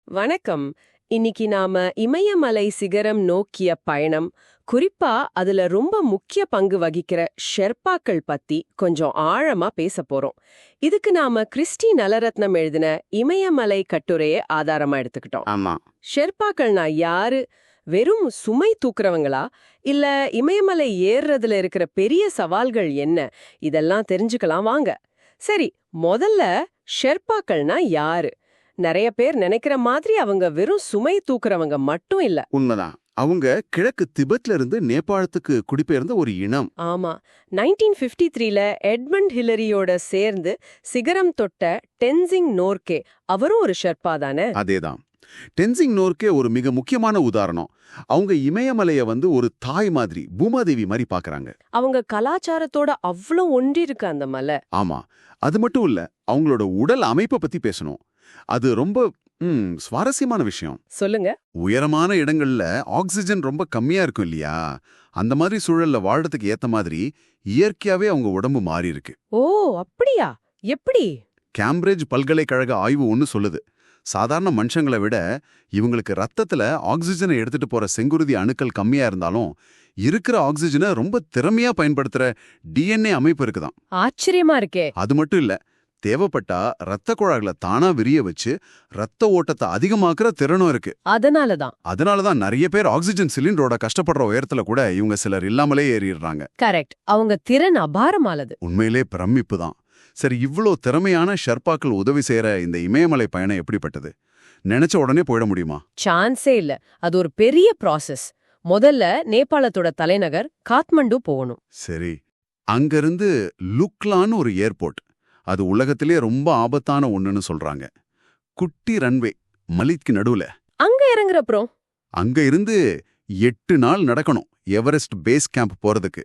வணக்கம். இன்னைக்கு நாம இமயமலை சிகரம் நோக்கிய பயணம், குறிப்பா அதுல ரொம்ப முக்கிய பங்கு வகிக்கிற ஷெர்பாக்கள் பத்தி கொஞ்சம் ஆழமா பேச போறோம். இதுக்கு நாம கிறிஸ்டி நலரத்னம் எழுதின இமயமலை கட்டுரையை ஆதாரமா எடுத்துக்கிட்டோம். ஆமா. ஷெர்பாக்கள்னா யாரு? வெறும் சுமை தூக்குறவங்களா? இல்ல இமயமலை ஏறுறதுல இருக்கிற பெரிய சவால்கள் என்ன? இதெல்லாம் தெரிஞ்சுக்கலாம் வாங்க. சரி, முதல்ல ஷெர்பாக்கள்னா யாரு? நிறைய பேர் நினைக்கிற மாதிரி அவங்க வெறும் சுமை தூக்குறவங்க மட்டும் இல்ல. உண்மைதான். அவங்க கிழக்கு திபெத்ல இருந்து நேபாளத்துக்கு குடிபெயர்ந்த ஒரு இனம். ஆமா, 1953ல எட்மண்ட் ஹிலரியோட சேர்ந்து சிகரம் தொட்ட டென்சிங் நோர்கே, அவரும் ஒரு ஷெர்பா தானே? அதேதான். டென்சிங் நோர்கே ஒரு மிக முக்கியமான உதாரணம். அவங்க இமயமலைய ஒரு தாய் மாதிரி, பூமாதேவி மாதிரி பாக்குறாங்க. அவங்க கலாச்சாரத்தோட அவ்வளோ ஒன்றி இருக்கு அந்த மலை. ஆமா. அது மட்டும் இல்ல, அவங்களோட உடல் அமைப்பை பத்தி பேசணும். அது ரொம்ப சுவாரஸ்யமான விஷயம். சொல்லுங்க. உயரமான இடங்கள்ல ஆக்சிஜன் ரொம்ப கம்மியா இருக்கும் இல்லையா? அந்த மாதிரி சூழல்ல வாழறதுக்கு ஏத்த மாதிரி இயற்கையாவே அவங்க உடம்பு மாறி இருக்கு. ஓ, அப்படியா? எப்படி? கேம்பிரிட்ஜ் பல்கலைக்கழக ஆய்வு ஒன்னு சொல்லுது. சாதாரண மனுஷங்களை விட இவங்களுக்கு ரத்தத்துல ஆக்சிஜனை எடுத்துட்டு போற செங்குருதி அணுக்கள் கம்மியா இருந்தாலும் இருக்கிற ஆக்சிஜனை ரொம்ப திறமையா பயன்படுத்துற டிஎன்ஏ அமைப்பு இருக்குதான். ஆச்சரியமா இருக்கே. அது மட்டும் இல்ல, தேவைப்பட்டா ரத்த குழாய்களை தானா விரிய வச்சு ரத்த ஓட்டத்தை அதிகமாக்குற திறனும் இருக்கு. அதனாலதான் நிறைய பேர் ஆக்சிஜன் சிலிண்டரோட கஷ்டப்படுற உயரத்துல கூட இவங்க சிலர் இல்லாமலே ஏறிடுறாங்க. கரெக்ட். அவங்க திறன் அபாரமானது. உண்மையிலே பிரமிப்பு தான். சரி, இவ்ளோ திறமையான ஷெர்பாக்கள் உதவி செய்யற இந்த இமயமலை பயணம் எப்படிப்பட்டது? நினைச்ச உடனே போயிட முடியுமா? சான்ஸே இல்ல. அது ஒரு பெரிய ப்ராசஸ். முதல்ல நேபாளத்தோட தலைநகர் காத்மண்டு போகணும். சரி, அங்கிருந்து லுக்லான்னு ஒரு ஏர்போர்ட். அது உலகத்திலே ரொம்ப ஆபத்தான ஒண்ணுன்னு சொல்றாங்க. குட்டி ரன்வே, மலிக்கு நடுவுல. அங்க இறங்குறப்புறம் அங்க இருந்து 8 நாள் நடக்கணும் எவரெஸ்ட் பேஸ் கேம்ப் போறதுக்கு.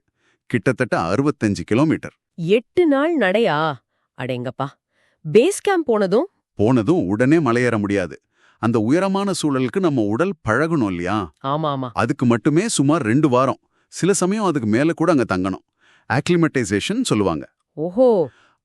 கிட்டத்தட்ட 65 கிலோமீட்டர். 8 நாள் நடையா? அடேங்கப்பா. பேஸ் கேம்ப் போனதும் உடனே மலையேற முடியாது. அந்த உயரமான சூழலுக்கு நம்ம உடல் பழகணும் இல்லையா? ஆமா. அதுக்கு மட்டுமே சுமார் 2 வாரம், சில சமயம் அதுக்கு மேல கூட அங்க தங்கணும். ஆக்லிமடைசேஷன் சொல்லுவாங்க. ஓஹோ.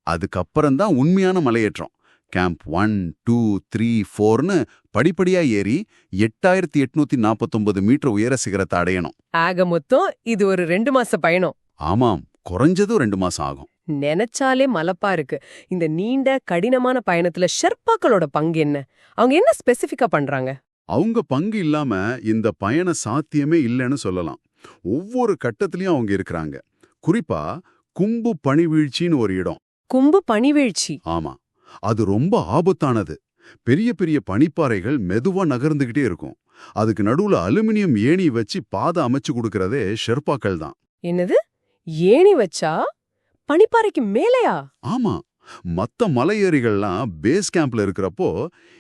அதுக்கப்புறம் தான் உண்மையான மலையேற்றம். கேம்ப் 1, 2, 3, 4ன்னு படிப்படியா ஏறி 8849 மீட்டர் உயர சிகரத்தை அடையணும். ஆக மொத்தம் இது ஒரு 2 மாச பயணம். ஆமாம், குறைஞ்சதும் 2 மாசம் ஆகும். நினைச்சாலே மலப்பா இருக்கு. இந்த நீண்ட கடினமான பயணத்துல ஷெர்பாக்களோட பங்கு என்ன? அவங்க என்ன ஸ்பெசிஃபிக்கா பண்றாங்க? அவங்க பங்கு இல்லாம இந்த பயண சாத்தியமே இல்லைன்னு சொல்லலாம். ஒவ்வொரு கட்டத்திலயும் அவங்க இருக்கிறாங்க. குறிப்பா கும்பு பனிவீழ்ச்சின்னு ஒரு இடம். கும்பு பனிவீழ்ச்சி? ஆமா, அது ரொம்ப ஆபத்தானது. பெரிய பெரிய பனிப்பாறைகள் மெதுவா நகர்ந்துகிட்டே இருக்கும். அதுக்கு நடுவுல அலுமினியம் ஏணி வச்சு பாதை அமைச்சு கொடுக்கறதே ஷெர்பாக்கள் தான். என்னது, ஏணி வச்சா? பனிப்பாறைக்கு மேலையா? ஆமா, மத்த மலையேறிகள்லாம் பேஸ் கேம்ப்ல இருக்கிறப்போ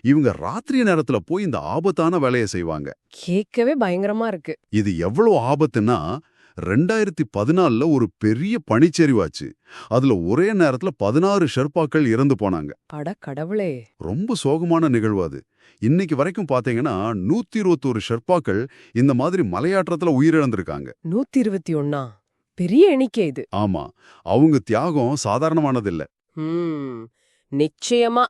இவங்க ராத்திரி நேரத்துல போய் இந்த ஆபத்தான வேலையை செய்வாங்க. கேட்கவே பயங்கரமா இருக்கு. இது எவ்வளவு ஆபத்துன்னா, 2014ல ஒரு பெரிய பனிச்சரிவாச்சு. அதுல ஒரே நேரத்துல 16 ஷெர்பாக்கள் இறந்து போனாங்க. அட கடவுளே. ரொம்ப சோகமான நிகழ்வு அது. இன்னைக்கு வரைக்கும் பாத்தீங்கன்னா 121 ஷெர்பாக்கள் இந்த மாதிரி மலையாற்றத்துல உயிரிழந்திருக்காங்க. 121? பெரிய எண்ணிக்கை இது. ஆமா, அவங்க தியாகம் சாதாரணமானதில்ல. நிச்சயமா.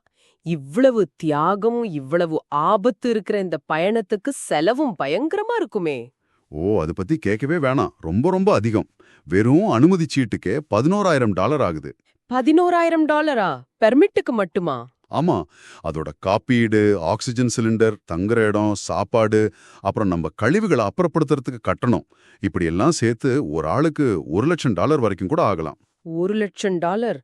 இவ்வளவு தியாகமும் இவ்வளவு ஆபத்து இருக்கிற இந்த பயணத்துக்கு செலவும் பயங்கரமா இருக்குமே. ஓ, அது பத்தி கேட்கவே வேணாம். ரொம்ப ரொம்ப அதிகம். வெறும் அனுமதி சீட்டுக்கே $11,000 ஆகுது. $11,000? பெர்மிட்டுக்கு மட்டுமா? ஆமா, அதோட காப்பீடு, ஆக்சிஜன் சிலிண்டர், தங்குற இடம், சாப்பாடு, அப்புறம் நம்ம கழிவுகளை அப்புறப்படுத்துறதுக்கு கட்டணம், இப்படி எல்லாம் சேர்த்து ஒரு ஆளுக்கு $1,00,000 வரைக்கும் கூட ஆகலாம். $1,00,000?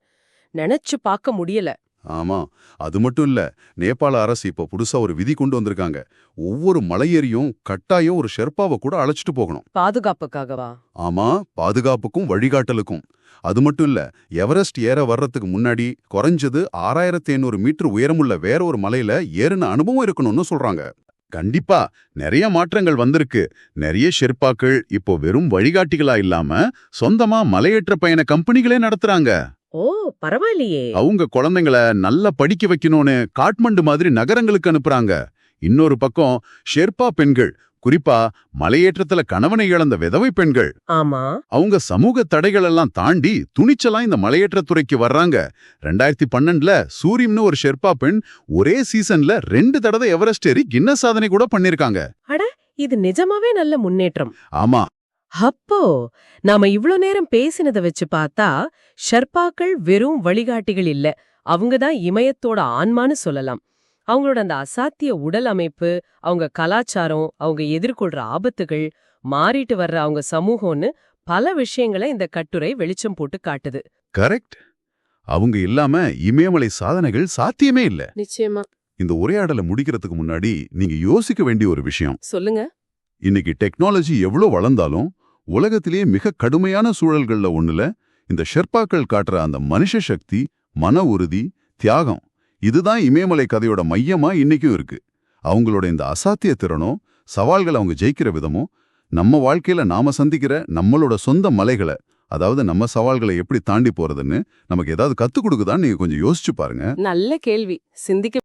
நினைச்சு பார்க்க முடியல. ஆமா, அது மட்டும் இல்ல, நேபாள அரசு இப்போ புதுசா ஒரு விதி கொண்டு வந்திருக்காங்க. ஒவ்வொரு மலையேறியும் கட்டாயம் ஒரு ஷெர்பாவை கூட அழைச்சிட்டு போகணும். பாதுகாப்புக்காகவா? ஆமா, பாதுகாப்புக்கும் வழிகாட்டலுக்கும். அது மட்டும் இல்ல, எவரெஸ்ட் ஏற வர்றதுக்கு முன்னாடி குறைஞ்சது 6,500 மீட்டர் உயரமுள்ள வேற ஒரு மலையில ஏறின அனுபவம் இருக்கணும்னு சொல்றாங்க. கண்டிப்பா நிறைய மாற்றங்கள் வந்திருக்கு. நிறைய ஷெர்பாக்கள் இப்போ வெறும் வழிகாட்டிகளா இல்லாம சொந்தமா மலையேற்ற பயண கம்பெனிகளே நடத்துறாங்க. ஓ, பரவாயில்லையே. அவங்க குழந்தைங்கள நல்லா படிக்க வைக்கணும்னு காட்மண்டு மாதிரி நகரங்களுக்கு அனுப்புறாங்க. இன்னொரு பக்கம் ஷெர்பா பெண்கள் குறிப்பா மலையேற்றத்துல கணவனை இழந்த விதவை பெண்கள். ஆமா. அவங்க சமூக தடைகள் எல்லாம் தாண்டி துணிச்சலா இந்த மலையேற்றத்துறைக்கு வர்றாங்க. 2012ல சூரியம்னு ஒரு ஷெர்பா பெண் ஒரே சீசன்ல 2 தடவை எவரெஸ்ட் ஏறி கின்னஸ் சாதனை கூட பண்ணிருக்காங்க. அட, இது நிஜமாவே நல்ல முன்னேற்றம். ஆமா. அப்போ நாம இவ்ளோ நேரம் பேசினத வச்சு பார்த்தா ஷெர்பாக்கள் வெறும் வழிகாட்டிகள் இல்ல, அவங்கதான் இமயத்தோட ஆன்மான்னு சொல்லலாம். அவங்களோட அந்த அசாத்திய உடல் அமைப்பு, அவங்க கலாச்சாரம், அவங்க எதிர்கொள்ற ஆபத்துகள், மாறிட்டு வர்ற அவங்க சமூகம்னு பல விஷயங்களை இந்த கட்டுரை வெளிச்சம் போட்டு காட்டுது. கரெக்ட். அவங்க இல்லாம இமயமலை சாதனைகள் சாத்தியமே இல்ல. நிச்சயமா. இந்த உரையாடலை முடிக்கிறதுக்கு முன்னாடி நீங்க யோசிக்க வேண்டிய ஒரு விஷயம். சொல்லுங்க. இன்னைக்கு டெக்னாலஜி எவ்வளோ வளர்ந்தாலும் உலகத்திலேயே மிக கடுமையான சூழல்கள்ல ஒண்ணுல இந்த ஷெர்பாக்கள் காட்டுற அந்த மனுஷ சக்தி, மன உறுதி, தியாகம், இதுதான் இமயமலை கதையோட மையமா இன்னைக்கும் இருக்கு. அவங்களோட இந்த அசாத்திய திறனும் சவால்களை அவங்க ஜெயிக்கிற விதமும் நம்ம வாழ்க்கையில நாம சந்திக்கிற நம்மளோட சொந்த மலைகளை, அதாவது நம்ம சவால்களை எப்படி தாண்டி போறதுன்னு நமக்கு ஏதாவது கத்துக் கொடுக்குதான்னு நீங்க கொஞ்சம் யோசிச்சு பாருங்க. நல்ல கேள்வி. சிந்திக்க